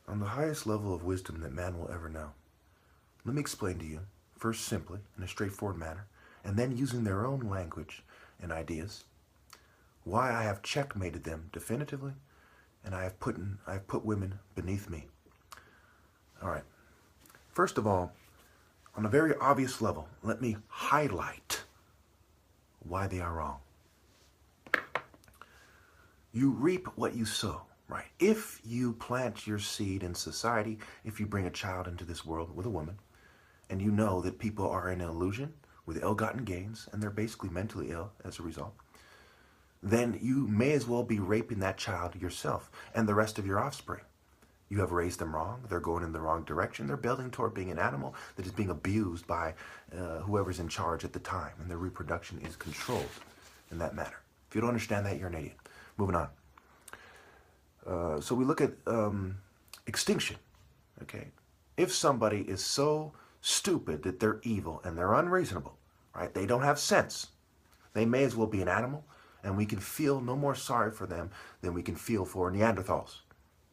On the highest level of wisdom that man will ever know, let me explain to you, first simply, in a straightforward manner, and then using their own language and ideas, why I have checkmated them definitively, and I have put women beneath me. All right. First of all, on a very obvious level, let me highlight why they are wrong. You reap what you sow, right? If you plant your seed in society, if you bring a child into this world with a woman, and you know that people are in an illusion with ill-gotten gains, and they're basically mentally ill as a result, then you may as well be raping that child yourself and the rest of your offspring. You have raised them wrong. They're going in the wrong direction. They're building toward being an animal that is being abused by whoever's in charge at the time, and their reproduction is controlled in that manner. If you don't understand that, you're an idiot. Moving on. So we look at extinction. Okay, if somebody is so stupid that they're evil and they're unreasonable, right? They don't have sense. They may as well be an animal, and we can feel no more sorry for them than we can feel for Neanderthals.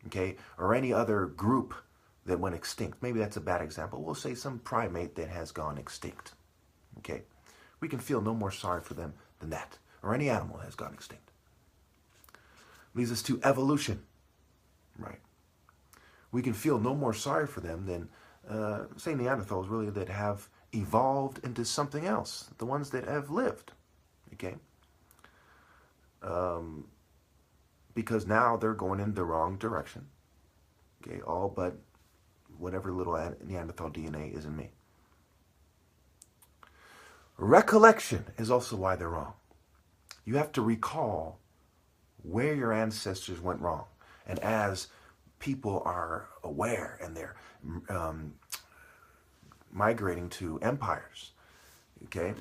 Okay, or any other group that went extinct. Maybe that's a bad example. We'll say some primate that has gone extinct. Okay, we can feel no more sorry for them than that, or any animal that has gone extinct. Leads us to evolution, right? We can feel no more sorry for them than, say, Neanderthals really that have evolved into something else, the ones that have lived, okay? Because now they're going in the wrong direction. Okay, all but whatever little Neanderthal DNA is in me. Recollection is also why they're wrong. You have to recall where your ancestors went wrong. And as people are aware and they're migrating to empires, okay,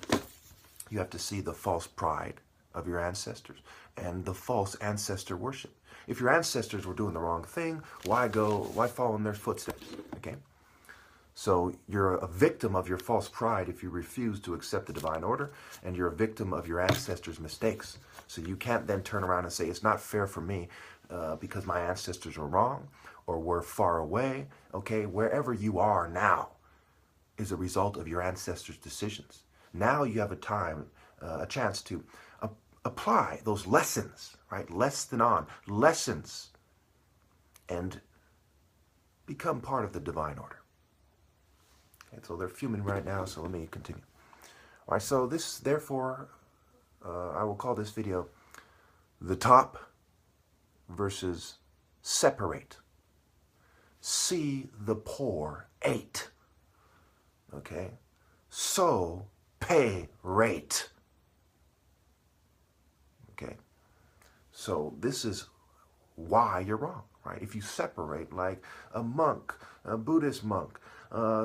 you have to see the false pride of your ancestors and the false ancestor worship. If your ancestors were doing the wrong thing, why follow in their footsteps? Okay, so you're a victim of your false pride if you refuse to accept the divine order, and you're a victim of your ancestors' mistakes. So you can't then turn around and say it's not fair for me because my ancestors were wrong or were far away. Okay, wherever you are now is a result of your ancestors' decisions. Now you have a chance to apply those lessons, right? Lessons, and become part of the divine order. Okay, so they're fuming right now, so let me continue. All right, so this, therefore, I will call this video the top versus separate. See the poor ate. Okay, so pay rate. Okay, so this is why you're wrong, right? If you separate, like a monk, a Buddhist monk,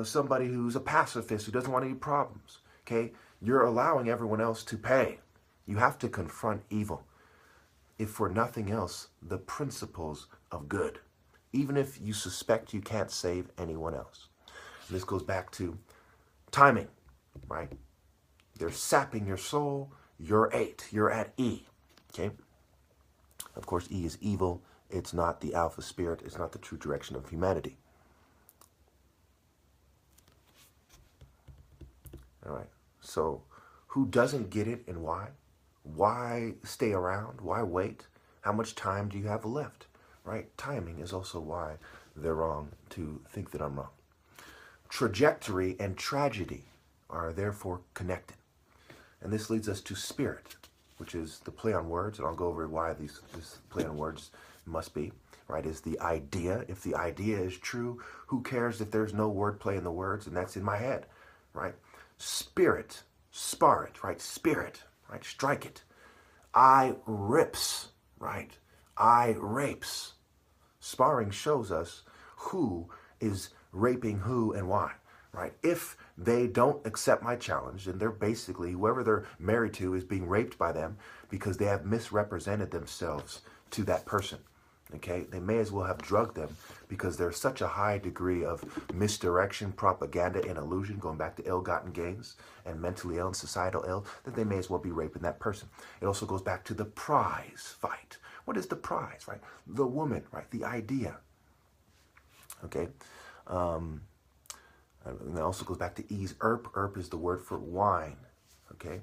somebody who's a pacifist who doesn't want any problems, okay, you're allowing everyone else to pay. You have to confront evil, if for nothing else, the principles of good, even if you suspect you can't save anyone else. And this goes back to timing, right? They're sapping your soul. You're at E. Okay? Of course, E is evil. It's not the alpha spirit. It's not the true direction of humanity. All right. So who doesn't get it and why? Why stay around? Why wait? How much time do you have left? Right? Timing is also why they're wrong to think that I'm wrong. Trajectory and tragedy are therefore connected. And this leads us to spirit, which is the play on words, and I'll go over why this play on words must be, right, is the idea. If the idea is true, who cares if there's no wordplay in the words, and that's in my head, right? Spirit, spar it, right? Spirit, right? Strike it. I rips, right? I rapes. Sparring shows us who is raping who and why, right? If they don't accept my challenge, then they're basically, whoever they're married to is being raped by them because they have misrepresented themselves to that person, okay? They may as well have drugged them because there's such a high degree of misdirection, propaganda, and illusion, going back to ill-gotten gains and mentally ill and societal ill, that they may as well be raping that person. It also goes back to the prize fight. What is the prize, right? The woman, right? The idea. Okay. And that also goes back to ease. Erp. Erp is the word for wine. Okay.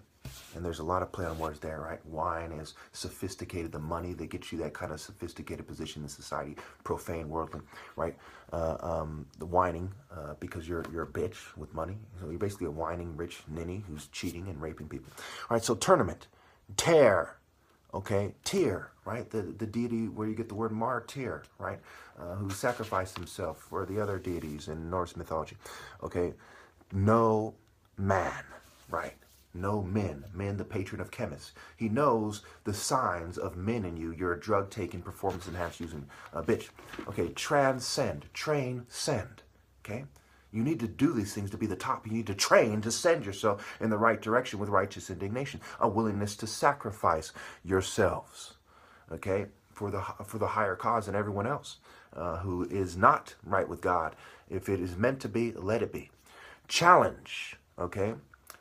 And there's a lot of play on words there, right? Wine is sophisticated, the money that gets you that kind of sophisticated position in society, profane, worldly, right? The whining, because you're a bitch with money. So you're basically a whining, rich ninny who's cheating and raping people. All right, so tournament, tear, okay, Tyr, right? The deity where you get the word martyr, right? Who sacrificed himself for the other deities in Norse mythology. Okay, no man, right? No men. Men, the patron of chemists. He knows the signs of men in you. You're a drug-taking, performance-enhanced using bitch. Okay, transcend. Train, send. Okay? You need to do these things to be the top. You need to train to send yourself in the right direction with righteous indignation. A willingness to sacrifice yourselves. Okay? For the higher cause than everyone else who is not right with God. If it is meant to be, let it be. Challenge. Okay?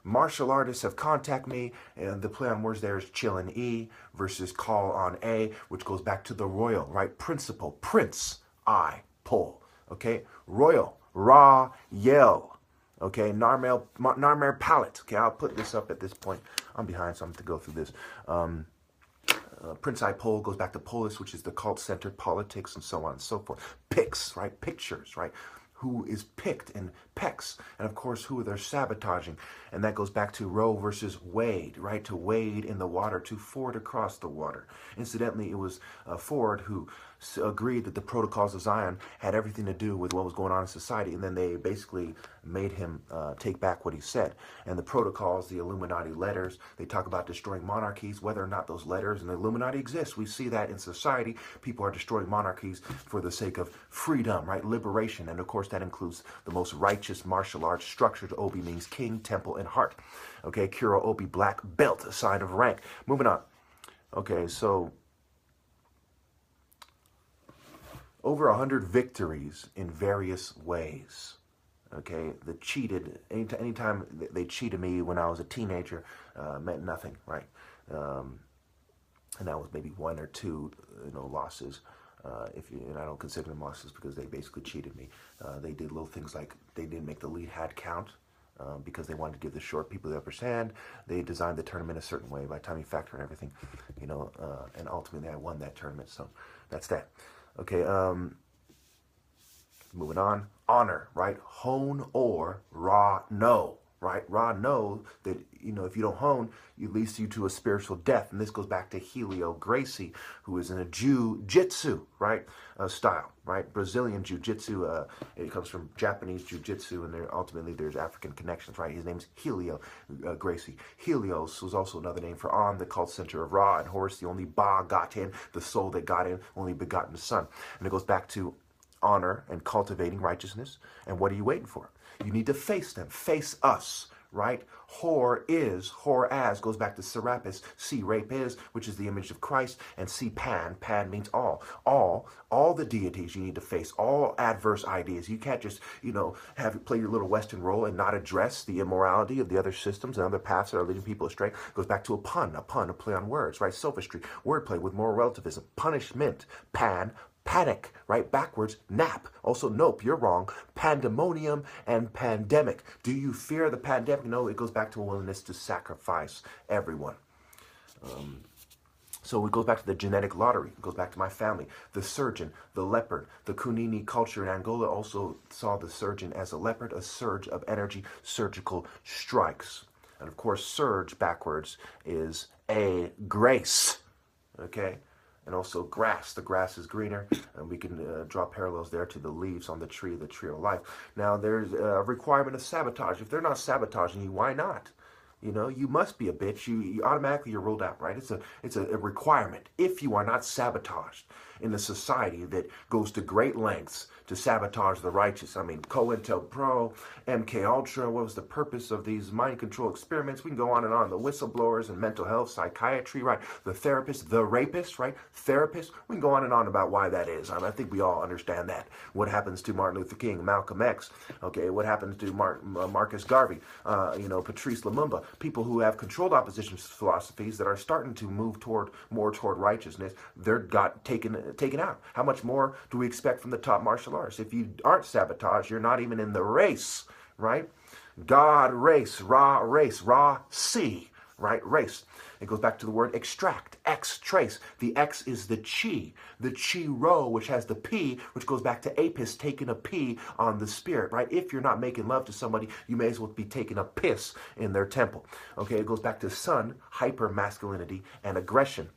Martial artists have contacted me, and the play on words there is chill and E versus call on A, which goes back to the royal, right? Principle, prince, I, pull, okay? Royal, raw, yell, okay? Narmer palette, okay? I'll put this up at this point. I'm behind, so I'm going to go through this. Prince I pull goes back to polis, which is the cult-centered politics and so on and so forth. Picks, right? Pictures, right? Who is picked and pecks, and of course who they're sabotaging, and that goes back to row versus wade, right? To wade in the water, to ford across the water. Incidentally, it was Ford who agreed that the protocols of Zion had everything to do with what was going on in society, and then they basically made him take back what he said. And the protocols, the Illuminati letters, they talk about destroying monarchies, whether or not those letters and the Illuminati exist. We see that in society. People are destroying monarchies for the sake of freedom, right? Liberation, and of course that includes the most righteous martial arts structured. Obi means king, temple, and heart. Okay, Kuro Obi, black belt, a sign of rank. Moving on. Okay, so over 100 victories in various ways. Okay, the cheated, anytime they cheated me when I was a teenager, meant nothing, right? And that was maybe one or two, losses. And I don't consider them losses because they basically cheated me. They did little things like they didn't make the lead hat count because they wanted to give the short people the upper hand. They designed the tournament a certain way by time you factor in everything, and ultimately I won that tournament. So that's that. Okay, moving on. Honor, right? Hone or raw no, right? Raw no that, if you don't hone, it leads you to a spiritual death. And this goes back to Helio Gracie, who is in a jiu-jitsu, right, style, right? Brazilian jiu-jitsu. It comes from Japanese jiu-jitsu, and ultimately there's African connections, right? His name's Helio Gracie. Helios was also another name for On, the cult center of Ra, and Horus, the only Ba got in, the soul that got in, only begotten the Son. And it goes back to honor and cultivating righteousness. And what are you waiting for? You need to face them. Face us, right? Whore is, whore as, goes back to Serapis. C, rape is, which is the image of Christ. And C, pan. Pan means all. All the deities you need to face. All adverse ideas. You can't just, play your little Western role and not address the immorality of the other systems and other paths that are leading people astray. Goes back to a pun, a play on words, right? Sophistry, wordplay with moral relativism. Punishment, pan, panic, right? Backwards, nap. Also, nope, you're wrong. Pandemonium and pandemic. Do you fear the pandemic? No, it goes back to a willingness to sacrifice everyone. So it goes back to the genetic lottery. It goes back to my family. The surgeon, the leopard. The Kunini culture in Angola also saw the surgeon as a leopard, a surge of energy, surgical strikes. And of course, surge backwards is a grace. Okay? And also grass. The grass is greener, and we can draw parallels there to the leaves on the tree of life. Now, there's a requirement of sabotage. If they're not sabotaging you, why not? You must be a bitch. You automatically you're ruled out, right? It's a requirement. If you are not sabotaged in a society that goes to great lengths to sabotage the righteous. I mean, COINTELPRO, MK Ultra. What was the purpose of these mind control experiments? We can go on and on. The whistleblowers and mental health, psychiatry, right? The therapist, the rapist, right? Therapist. We can go on and on about why that is. I think we all understand that. What happens to Martin Luther King, Malcolm X? Okay, what happens to Marcus Garvey? Patrice Lumumba. People who have controlled opposition philosophies that are starting to move more toward righteousness. They're got taken taken out. How much more do we expect from the top martial artists? If you aren't sabotaged, you're not even in the race, right? God race, Ra C, right? Race. It goes back to the word extract, X trace. The X is the chi ro, which has the P, which goes back to apis, taking a P on the spirit, right? If you're not making love to somebody, you may as well be taking a piss in their temple. Okay, it goes back to sun, hyper masculinity and aggression.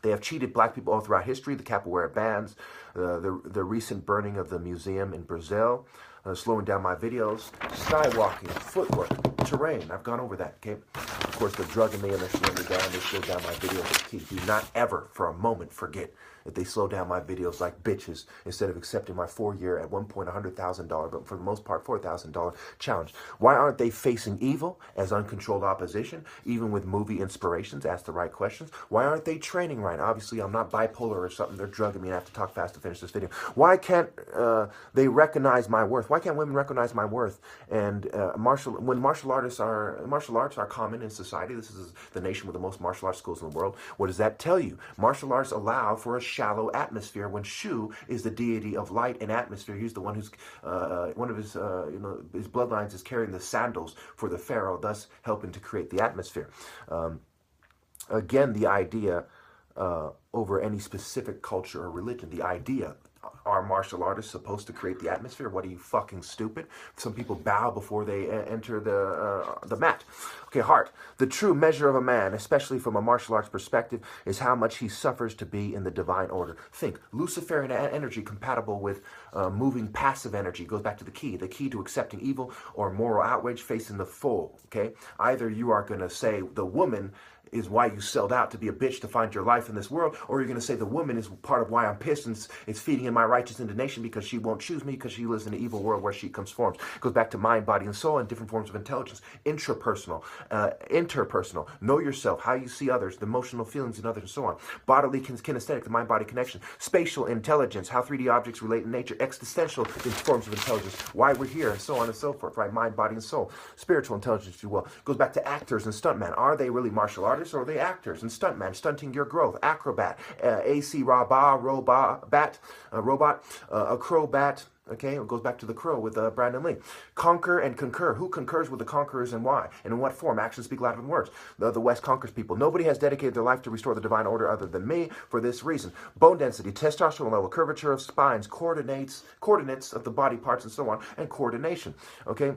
They have cheated black people all throughout history. The capoeira bands, the recent burning of the museum in Brazil, slowing down my videos, skywalking, footwork, terrain. I've gone over that, okay? Of course, they're drugging me and they're slowing me down. They slow down my videos. Do not ever for a moment forget that they slow down my videos like bitches instead of accepting my 4-year, at one point $100,000, but for the most part $4,000 challenge. Why aren't they facing evil as uncontrolled opposition, even with movie inspirations? Ask the right questions. Why aren't they training right? Obviously, I'm not bipolar or something. They're drugging me and I have to talk fast to finish this video. Why can't they recognize my worth? Why can't women recognize my worth? And when martial arts are common in society, this is the nation with the most martial arts schools in the world. What does that tell you? Martial arts allow for a shallow atmosphere when Shu is the deity of light and atmosphere. He's the one who's one of his his bloodlines is carrying the sandals for the pharaoh, thus helping to create the atmosphere. Again, the idea over any specific culture or religion, the idea. Are martial artists supposed to create the atmosphere? What, are you fucking stupid? Some people bow before they enter the mat. Okay, heart. The true measure of a man, especially from a martial arts perspective, is how much he suffers to be in the divine order. Think, Luciferian energy compatible with moving passive energy. Goes back to the key to accepting evil or moral outrage facing the full, okay? Either you are going to say the woman is why you sold out to be a bitch to find your life in this world, or you're going to say the woman is part of why I'm pissed and it's feeding in my righteous indignation because she won't choose me because she lives in an evil world where she conforms. It goes back to mind, body, and soul and different forms of intelligence. Intrapersonal, interpersonal, know yourself, how you see others, the emotional feelings in others, and so on. Bodily, kinesthetic, the mind-body connection. Spatial intelligence, how 3D objects relate in nature. Existential forms of intelligence, why we're here, and so on and so forth, right? Mind, body, and soul. Spiritual intelligence, if you will. Goes back to actors and stuntmen. Are they really martial artists? Or are they actors and stuntmen, stunting your growth? Acrobat, AC robot, acrobat. Okay, it goes back to the crow with Brandon Lee. Conquer and concur. Who concurs with the conquerors and why? And in what form? Actions speak louder than words. The West conquers people. Nobody has dedicated their life to restore the divine order other than me for this reason. Bone density, testosterone level, curvature of spines, coordinates of the body parts and so on, and coordination. Okay,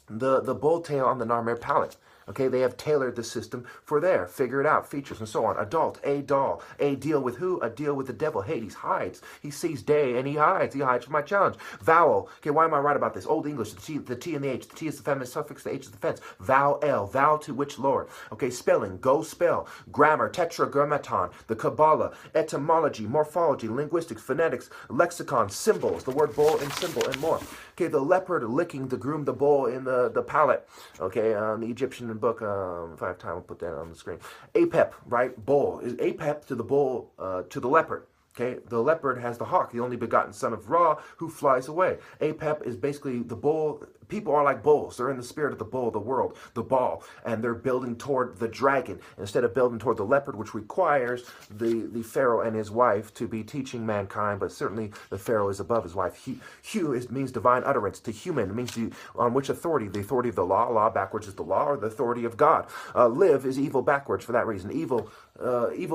the bull tail on the Narmer palate. Okay, they have tailored the system for there. Figure it out, features and so on. Adult, a doll. A deal with who? A deal with the devil. Hades hides. He sees day and he hides. He hides from my challenge. Vowel. Okay, why am I right about this? Old English, the T and the H. The T is the feminine suffix, the H is the fence. Vow L. Vow to which Lord? Okay, spelling. Go spell. Grammar. Tetragrammaton. The Kabbalah. Etymology. Morphology. Linguistics. Phonetics. Lexicon. Symbols. The word bull and symbol and more. Okay, the leopard licking the groom, the bull in the palate. Okay, the Egyptian book, if I have time, I'll put that on the screen. Apep, right? Bull. Is apep to the bull, to the leopard. Okay, the leopard has the hawk, the only begotten son of Ra, who flies away. Apep is basically the bull. People are like bulls. They're in the spirit of the bull, the world, the ball, and they're building toward the dragon instead of building toward the leopard, which requires the pharaoh and his wife to be teaching mankind. But certainly the pharaoh is above his wife. Hu means divine utterance. To human, it means on which authority? The authority of the law. Law backwards is the law, or the authority of God. Live is evil backwards for that reason. Evil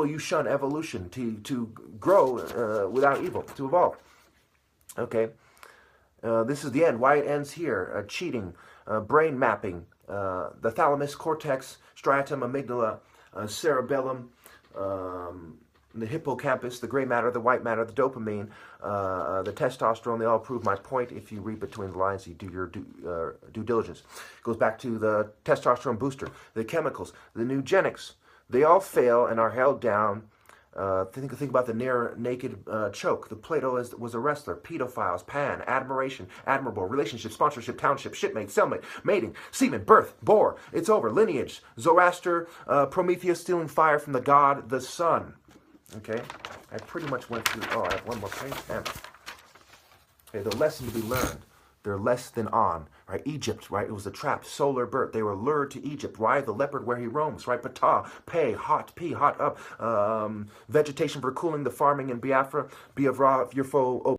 you shun. Evolution, to grow without evil, to evolve. Okay. This is the end. Why it ends here. Cheating, brain mapping, the thalamus, cortex, striatum, amygdala, cerebellum, the hippocampus, the gray matter, the white matter, the dopamine, the testosterone. They all prove my point. If you read between the lines, you do your due diligence. It goes back to the testosterone booster, the chemicals, the eugenics. They all fail and are held down. Think about the near naked choke. The Plato was a wrestler. Pedophiles, pan, admiration, admirable, relationship, sponsorship, township, shipmate, cellmate, mating, semen, birth, bore. It's over. Lineage, Zoroaster, Prometheus stealing fire from the god, the sun. Okay, I pretty much went through. Oh, I have one more page. Damn. Okay, the lesson to be learned They're less than on, right? Egypt, right? It was a trap, solar birth. They were lured to Egypt. Why? The leopard where he roams, right? Ptah, pay, hot, pee, hot up. Vegetation for cooling the farming in Biafra. Biafra, your foe.